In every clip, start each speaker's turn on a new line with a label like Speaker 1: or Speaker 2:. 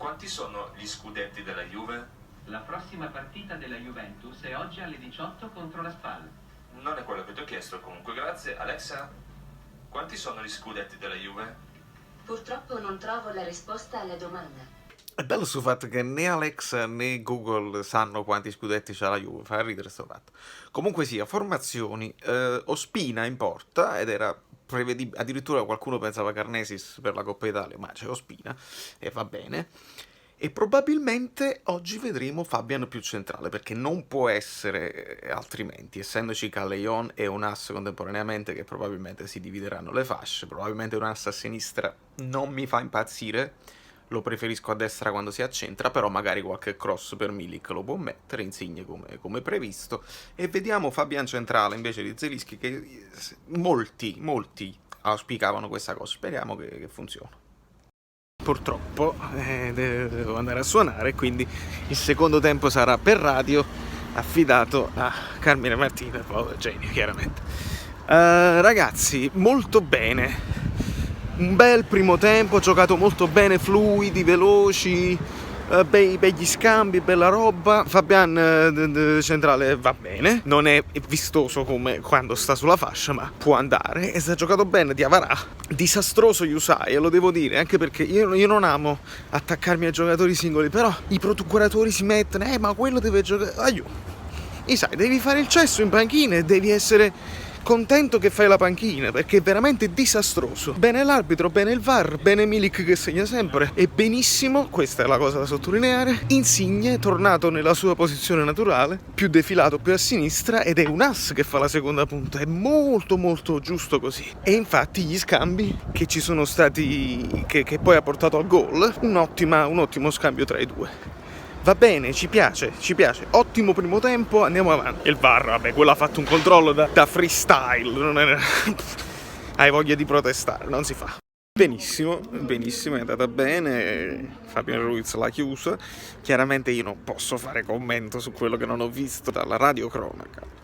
Speaker 1: Quanti sono gli scudetti della Juve?
Speaker 2: La prossima partita della Juventus è oggi alle 18 contro la Spal.
Speaker 1: Non è quello che ti ho chiesto, comunque grazie. Alexa, quanti sono gli scudetti della Juve?
Speaker 3: Purtroppo non trovo la risposta alla domanda.
Speaker 4: È bello sto fatto che né Alexa né Google sanno quanti scudetti c'ha la Juve, fa ridere sto fatto. Comunque sia, formazioni, Ospina in porta, ed era prevedibile, addirittura qualcuno pensava Carnesis per la Coppa Italia, ma c'è Ospina, e va bene. E probabilmente oggi vedremo Fabian più centrale, perché non può essere altrimenti, essendoci Callejon e Unas contemporaneamente, che probabilmente si divideranno le fasce. Probabilmente Unas a sinistra non mi fa impazzire, lo preferisco a destra quando si accentra, però magari qualche cross per Milik lo può mettere, Insigne come previsto, e vediamo Fabian centrale invece di Zelinski, che molti auspicavano questa cosa. Speriamo che funzioni. Purtroppo devo andare a suonare, quindi il secondo tempo sarà per radio, affidato a Carmine Martina, povero genio chiaramente. Ragazzi, molto bene, un bel primo tempo, giocato molto bene, fluidi, veloci, begli scambi, bella roba. Fabian centrale va bene, non è vistoso come quando sta sulla fascia, ma può andare, e si è giocato bene. Diawara, disastroso Yusai, lo devo dire, anche perché io non amo attaccarmi ai giocatori singoli, però i procuratori si mettono, ma quello deve giocare, sai, devi fare il cesso in panchina e devi essere contento che fai la panchina, perché è veramente disastroso. Bene l'arbitro, bene il VAR, bene Milik che segna sempre, e benissimo, questa è la cosa da sottolineare, Insigne tornato nella sua posizione naturale, più defilato più a sinistra, ed è Unas che fa la seconda punta. È molto giusto così. E infatti gli scambi che ci sono stati, che poi ha portato al gol, un ottimo scambio tra i due. Va bene, ci piace, ottimo primo tempo, andiamo avanti. Il VAR, vabbè, quello ha fatto un controllo da freestyle, non era... Hai voglia di protestare, non si fa. Benissimo, è andata bene, Fabian Ruiz l'ha chiusa. Chiaramente io non posso fare commento su quello che non ho visto dalla radiocronaca.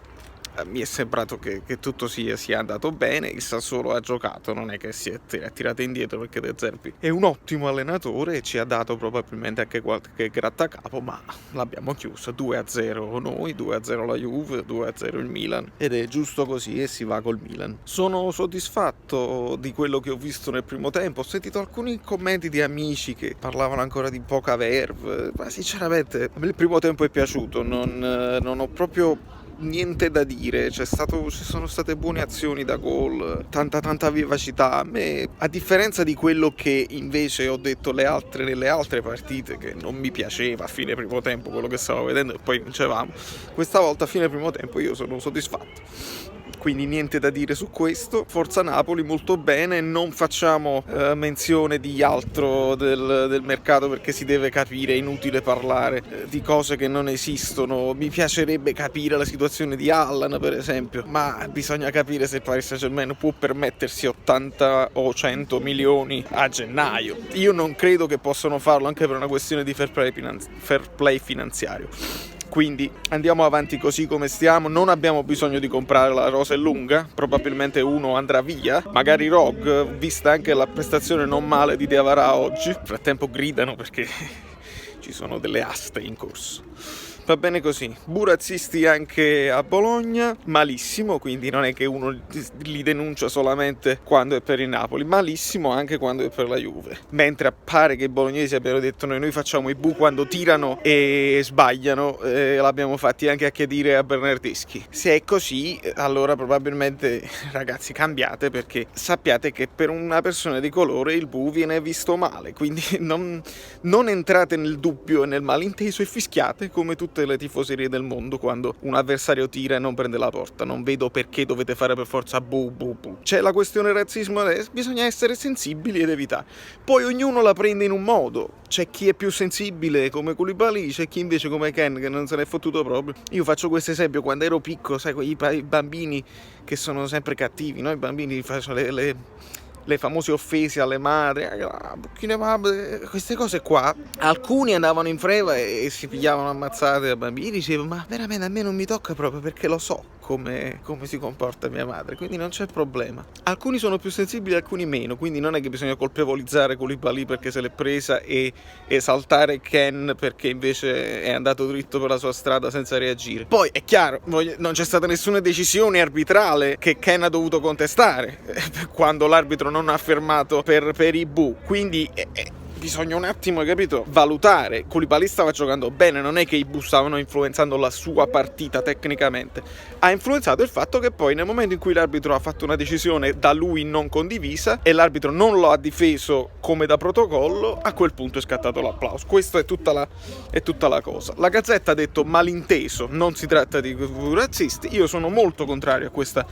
Speaker 4: Mi è sembrato che tutto sia andato bene. Il Sassuolo ha giocato, non è che si è tirato indietro, perché De Zerbi è un ottimo allenatore e ci ha dato probabilmente anche qualche grattacapo, ma l'abbiamo chiusa 2-0 noi, 2-0 la Juve, 2-0 il Milan, ed è giusto così, e si va col Milan. Sono soddisfatto di quello che ho visto nel primo tempo. Ho sentito alcuni commenti di amici che parlavano ancora di poca verve, ma sinceramente a me il primo tempo è piaciuto, non ho proprio niente da dire. Ci sono state buone azioni da gol, tanta vivacità. A me, a differenza di quello che invece ho detto nelle altre partite, che non mi piaceva a fine primo tempo quello che stavo vedendo e poi vincevamo, questa volta a fine primo tempo io sono soddisfatto. Quindi niente da dire su questo. Forza Napoli, molto bene. Non facciamo menzione di altro del mercato, perché si deve capire, è inutile parlare di cose che non esistono. Mi piacerebbe capire la situazione di Allan, per esempio, ma bisogna capire se il Paris Saint-Germain può permettersi 80 o 100 milioni a gennaio. Io non credo che possano farlo, anche per una questione di fair play finanziario. Quindi andiamo avanti così come stiamo. Non abbiamo bisogno di comprare, la rosa è lunga, probabilmente uno andrà via, magari Rog, vista anche la prestazione non male di Diawara oggi. Nel frattempo gridano perché ci sono delle aste in corso. Va bene così. Burazzisti anche a Bologna, malissimo, quindi non è che uno li denuncia solamente quando è per il Napoli, malissimo anche quando è per la Juve. Mentre pare che i bolognesi abbiano detto noi facciamo i bu quando tirano e sbagliano, l'abbiamo fatti anche a chiedere a Bernardeschi. Se è così, allora probabilmente, ragazzi, cambiate, perché sappiate che per una persona di colore il bu viene visto male, quindi non entrate nel dubbio e nel malinteso e fischiate come tutte le tifoserie del mondo quando un avversario tira e non prende la porta. Non vedo perché dovete fare per forza bu. C'è la questione razzismo adesso, bisogna essere sensibili ed evitare. Poi ognuno la prende in un modo. C'è chi è più sensibile come Koulibaly, c'è chi invece come Ken che non se n'è fottuto proprio. Io faccio questo esempio: quando ero piccolo, sai, i bambini che sono sempre cattivi, no? I bambini facciano le famose offese alle madri, queste cose qua. Alcuni andavano in freva e si pigliavano ammazzate a bambini. Dicevo, ma veramente a me non mi tocca proprio perché lo so come si comporta mia madre, quindi non c'è problema. Alcuni sono più sensibili, alcuni meno, quindi non è che bisogna colpevolizzare Koulibaly perché se l'è presa e esaltare Ken perché invece è andato dritto per la sua strada senza reagire. Poi è chiaro, non c'è stata nessuna decisione arbitrale che Ken ha dovuto contestare quando l'arbitro non ha fermato per Ibu, quindi bisogna un attimo, capito, valutare. Koulibaly stava giocando bene, non è che i Ibu stavano influenzando la sua partita tecnicamente. Ha influenzato il fatto che poi nel momento in cui l'arbitro ha fatto una decisione da lui non condivisa e l'arbitro non lo ha difeso come da protocollo, a quel punto è scattato l'applauso. Questa è tutta la cosa. La Gazzetta ha detto malinteso, non si tratta di razzisti. Io sono molto contrario a questa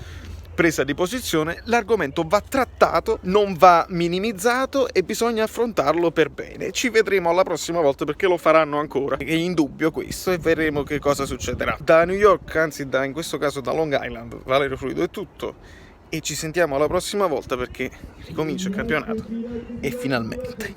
Speaker 4: presa di posizione. L'argomento va trattato, non va minimizzato e bisogna affrontarlo per bene. Ci vedremo alla prossima volta perché lo faranno ancora, è indubbio questo, e vedremo che cosa succederà. Da New York, anzi in questo caso da Long Island, Valerio Fluido è tutto e ci sentiamo alla prossima volta perché ricomincia il campionato e finalmente